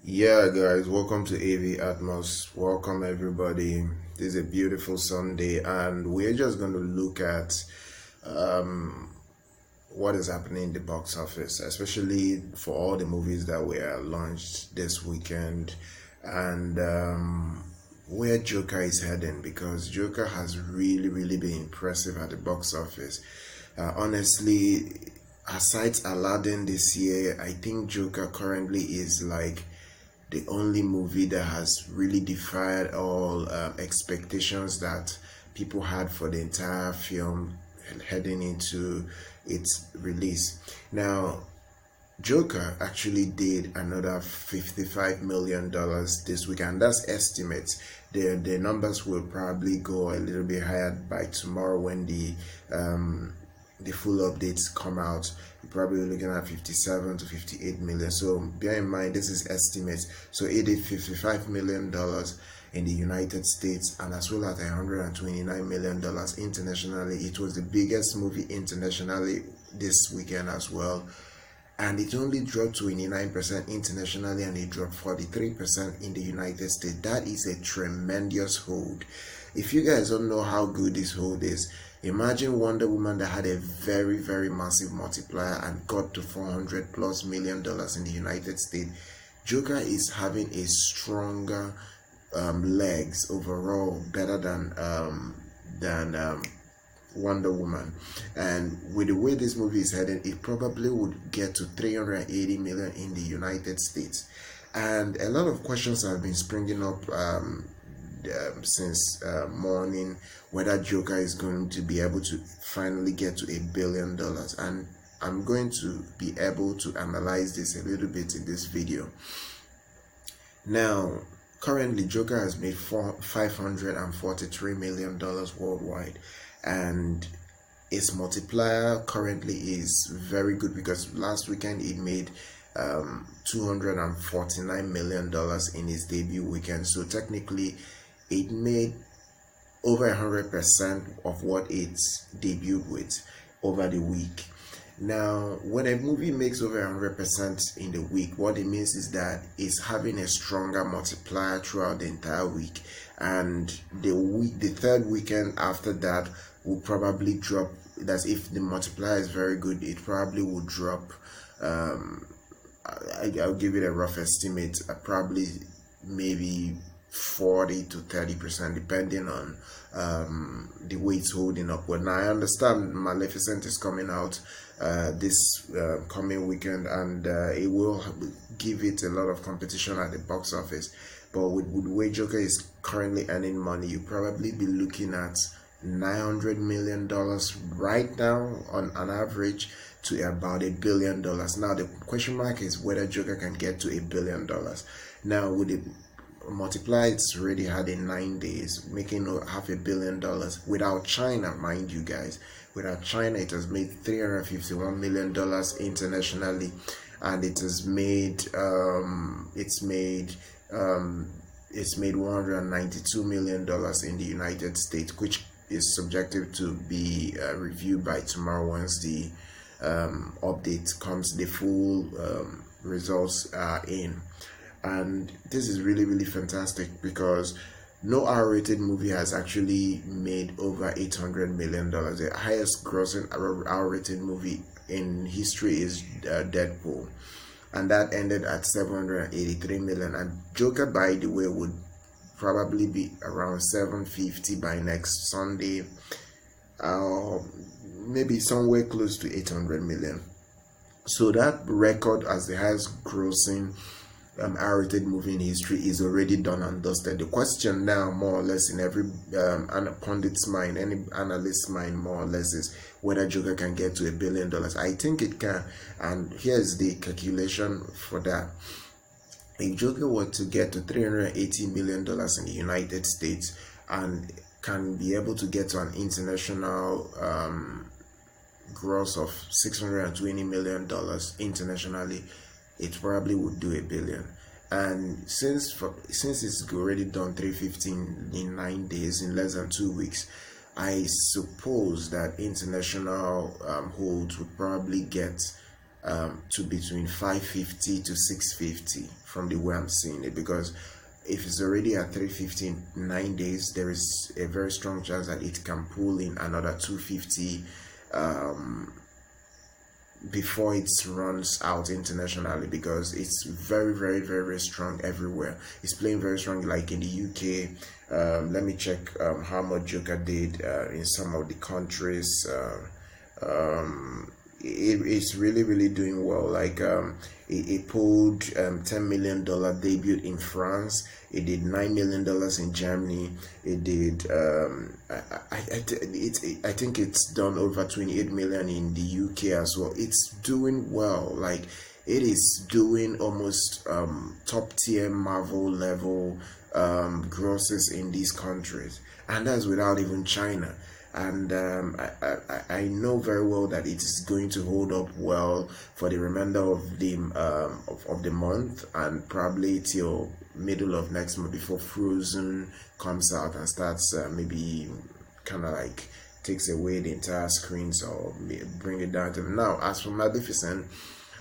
Yeah, guys, welcome to AV Atmos. Welcome, everybody. This is a beautiful Sunday, and we're just going to look at um, what is happening in the box office, especially for all the movies that were launched this weekend, and where Joker is heading, because Joker has really been impressive at the box office. Honestly, aside Aladdin this year, I think Joker currently is like the only movie that has really defied all expectations that people had for the entire film heading into its release. Now, Joker actually did another $55 million this week, and that's estimates. The numbers will probably go a little bit higher by tomorrow when the full updates come out. You're probably looking at 57 to 58 million. So bear in mind, this is estimates. So it did $55 million in the United States, and as well as $129 million internationally. It was the biggest movie internationally this weekend as well, and it only dropped 29% internationally, and it dropped 43% in the United States. That is a tremendous hold. If you guys don't know how good this hold is, imagine Wonder Woman that had a very massive multiplier and got to $400+ million in the United States. Joker is having a stronger legs overall, better than Wonder Woman, and with the way this movie is heading, it probably would get to 380 million in the United States. And a lot of questions have been springing up since morning, whether Joker is going to be able to finally get to $1 billion, and I'm going to be able to analyze this a little bit in this video. Now, currently Joker has made $543 million worldwide, and its multiplier currently is very good, because last weekend it made $249 million in its debut weekend. So technically it made over 100% of what it's debuted with over the week. Now, when a movie makes over 100% in the week, what it means is that it's having a stronger multiplier throughout the entire week, and the third weekend after that will probably drop. That's if the multiplier is very good, it probably will drop. I'll give it a rough estimate, probably maybe 40 to 30%, depending on the way it's holding up. Well, now I understand Maleficent is coming out this coming weekend, and it will give it a lot of competition at the box office. But with the way Joker is currently earning money, you probably be looking at $900 million right now on an average to about $1 billion. Now the question mark is whether Joker can get to $1 billion. Now with the multiply, it's already had in 9 days, making $500 million without China, mind you guys. Without China, it has made $351 million internationally, and it has made $192 million in the United States, which is subjective to be reviewed by tomorrow once the update comes, the full results are in. And this is really fantastic, because no R-rated movie has actually made over $800 million. The highest grossing R-rated movie in history is Deadpool, and that ended at $783 million. And Joker, by the way, would probably be around 750 by next Sunday, maybe somewhere close to 800 million. So that record as the highest grossing R-rated movie in history is already done and dusted. The question now, more or less, in every pundit's mind, any analyst's mind, more or less, is whether Joker can get to $1 billion. I think it can, and here's the calculation for that. If Joker were to get to $380 million in the United States and can be able to get to an international gross of $620 million internationally, it probably would do $1 billion. And since it's already done 315 in 9 days, in less than 2 weeks, I suppose that international holds would probably get to between 550 to 650 from the way I'm seeing it, because if it's already at 350 in 9 days, there is a very strong chance that it can pull in another 250 before it runs out internationally, because it's very, very, very, very strong everywhere. It's playing very strong, like in the UK. Let me check how much Joker did in some of the countries. It's really, really doing well. Like it pulled $10 million debut in France. It did $9 million in Germany. It did I think it's done over 28 million in the UK as well. It's doing well. Like it is doing almost top tier Marvel level grosses in these countries, and that's without even China. And I know very well that it is going to hold up well for the remainder of the month, and probably till middle of next month, before Frozen comes out and starts maybe kind of like takes away the entire screens or bring it down to now. As for Maleficent,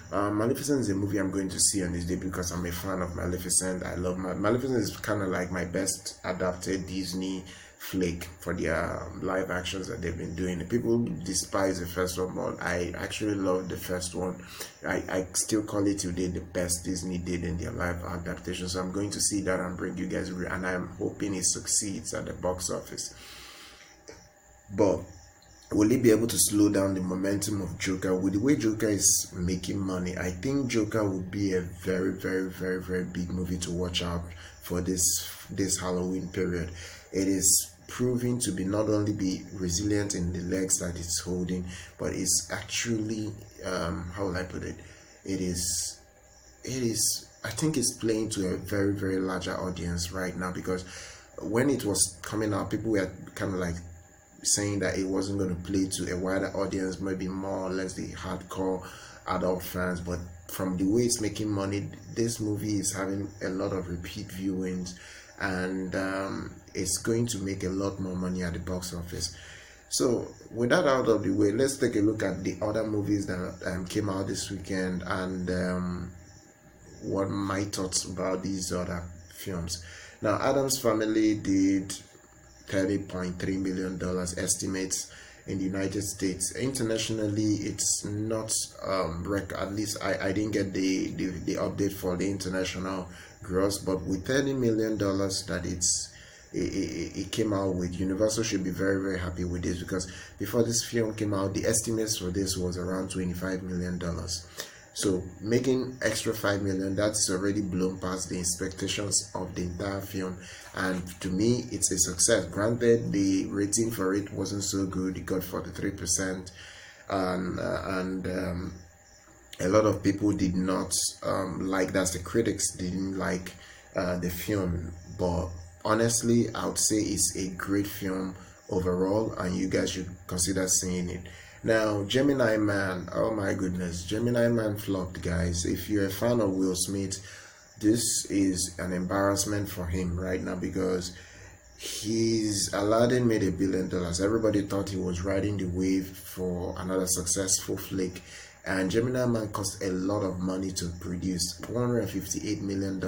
Maleficent is a movie I'm going to see on this day because I'm a fan of Maleficent. I love Maleficent is kind of like my best adapted Disney flick for their live actions that they've been doing. People despise the first one, but I actually love the first one. I still call it today the best Disney did in their live adaptation. So I'm going to see that and bring you guys, and I'm hoping it succeeds at the box office. But will it be able to slow down the momentum of Joker? With the way Joker is making money, I think Joker would be a very, very, very, very big movie to watch out for this Halloween period. It is proving to be not only be resilient in the legs that it's holding, but it's actually how will I put it? It is I think it's playing to a very, very larger audience right now, because when it was coming out, people were kind of like saying that it wasn't going to play to a wider audience, maybe more or less the hardcore adult fans. But from the way it's making money, this movie is having a lot of repeat viewings, and it's going to make a lot more money at the box office. So with that out of the way, let's take a look at the other movies that came out this weekend, and what my thoughts about these other films. Now, Addams Family did $30.3 million estimates in the United States. Internationally, it's not at least I didn't get the update for the international gross, but with $30 million that it came out with, Universal should be very, very happy with this, because before this film came out, the estimates for this was around $25 million. So making extra $5 million, that's already blown past the expectations of the entire film, and to me, it's a success. Granted, the rating for it wasn't so good; it got 43%, and a lot of people did not like that. The critics didn't like the film, but honestly, I would say it's a great film overall, and you guys should consider seeing it. Now, Gemini Man, oh my goodness, Gemini Man flopped, guys. If you're a fan of Will Smith, this is an embarrassment for him right now, because his Aladdin made $1 billion. Everybody thought he was riding the wave for another successful flick, and Gemini Man cost a lot of money to produce. $158 million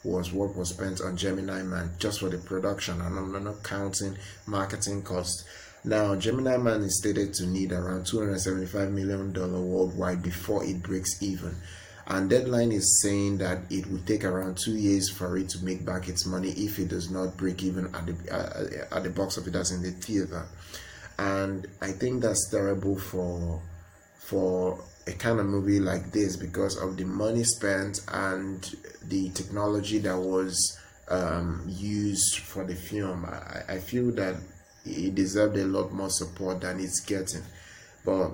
was what was spent on Gemini Man just for the production, and I'm not counting marketing costs. Now, Gemini Man is stated to need around $275 million worldwide before it breaks even. And Deadline is saying that it will take around 2 years for it to make back its money if it does not break even at the box office, that's in the theater. And I think that's terrible for a kind of movie like this, because of the money spent and the technology that was used for the film. I feel that it deserved a lot more support than it's getting, but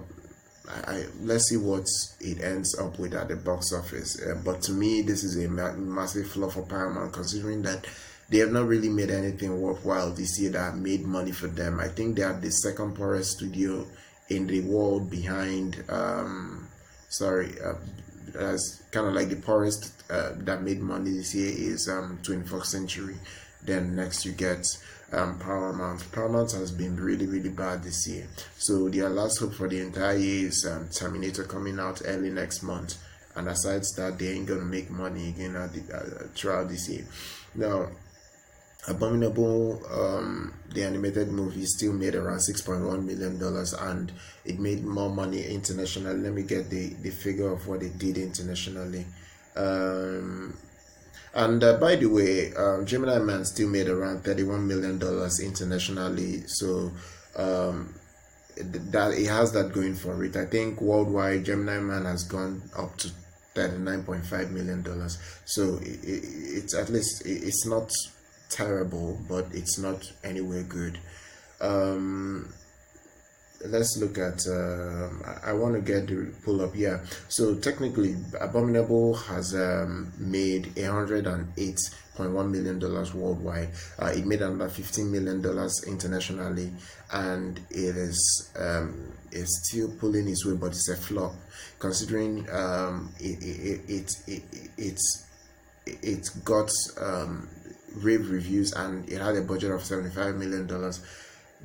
let's see what it ends up with at the box office. But to me, this is a massive flop for Paramount, considering that they have not really made anything worthwhile this year that made money for them. I think they are the second poorest studio in the world behind as kind of like the poorest that made money this year is 21st Century Then next you get Paramount. Paramount has been really bad this year, so their last hope for the entire year is Terminator coming out early next month, and aside that, they ain't gonna make money again throughout this year. Now, Abominable, the animated movie, still made around $6.1 million, and it made more money internationally. Let me get the figure of what it did internationally. And by the way, Gemini Man still made around $31 million internationally, so that it has that going for it. I think worldwide, Gemini Man has gone up to $39.5 million. So it's at least, it's not terrible, but it's not anywhere good. Let's look at I want to get the pull up. Yeah, so technically Abominable has made $108.1 million worldwide. It made another $15 million internationally, and it is still pulling its way, but it's a flop considering it got rave reviews, and it had a budget of $75 million.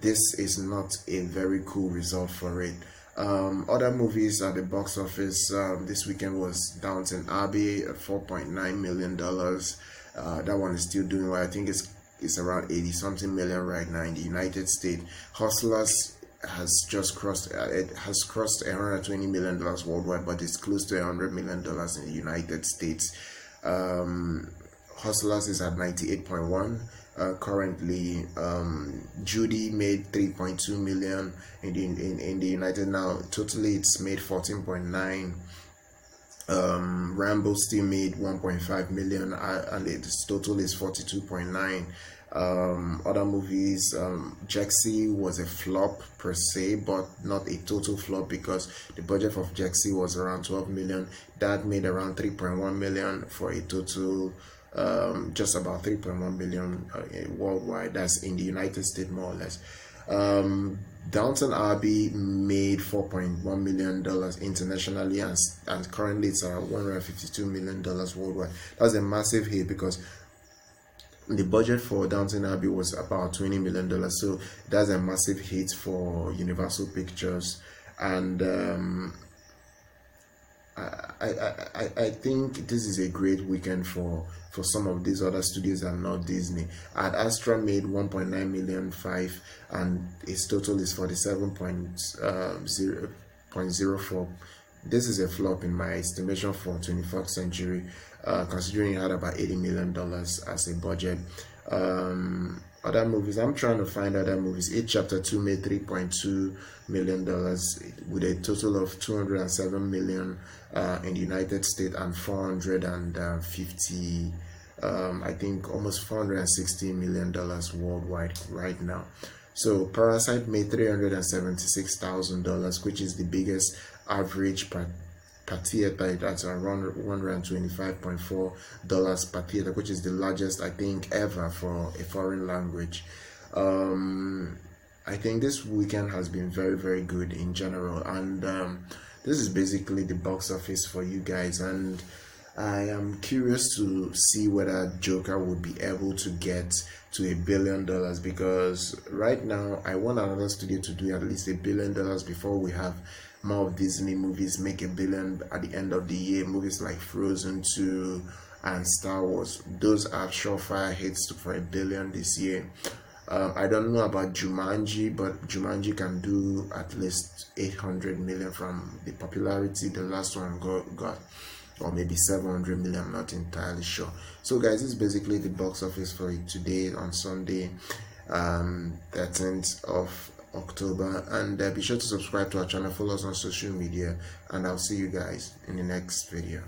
This is not a very cool result for it. Other movies at the box office this weekend was Downton Abbey at $4.9 million. That one is still doing well. I think it's around 80 something million right now in the United States. Hustlers has just crossed $120 million worldwide, but it's close to $100 million in the United States. Hustlers is at 98.1. Currently, Judy made 3.2 million in the United. Now totally it's made 14.9. Rambo still made 1.5 million, and its total is 42.9. Other movies, Jexy was a flop per se, but not a total flop because the budget of Jexy was around 12 million. That made around 3.1 million for a total just about 3.1 billion worldwide. That's in the United States, more or less. Downton Abbey made $4.1 million internationally, and currently it's around $152 million worldwide. That's a massive hit because the budget for Downton Abbey was about $20 million, so that's a massive hit for Universal Pictures. And I think this is a great weekend for some of these other studios and not Disney. Ad Astra made 1.9 million, and its total is 47.04. This is a flop in my estimation for 21st century, considering it had about $80 million as a budget. Other movies, I'm trying to find other movies. It Chapter 2 made $3.2 million with a total of 207 million in the United States, and 450 I think almost $460 million worldwide right now. So Parasite made $376,000, which is the biggest average per theater. That's around $125.4 per theater, which is the largest I think ever for a foreign language. I think this weekend has been very good in general, and this is basically the box office for you guys, and I am curious to see whether Joker would be able to get to $1 billion, because right now I want another studio to do at least $1 billion before we have more of Disney movies make $1 billion at the end of the year. Movies like Frozen 2 and Star Wars, those are surefire hits for $1 billion this year. I don't know about Jumanji, but Jumanji can do at least 800 million from the popularity the last one got, or maybe 700 million, I'm not entirely sure. So guys, this is basically the box office for today on Sunday, 13th of October, and be sure to subscribe to our channel, follow us on social media, and I'll see you guys in the next video.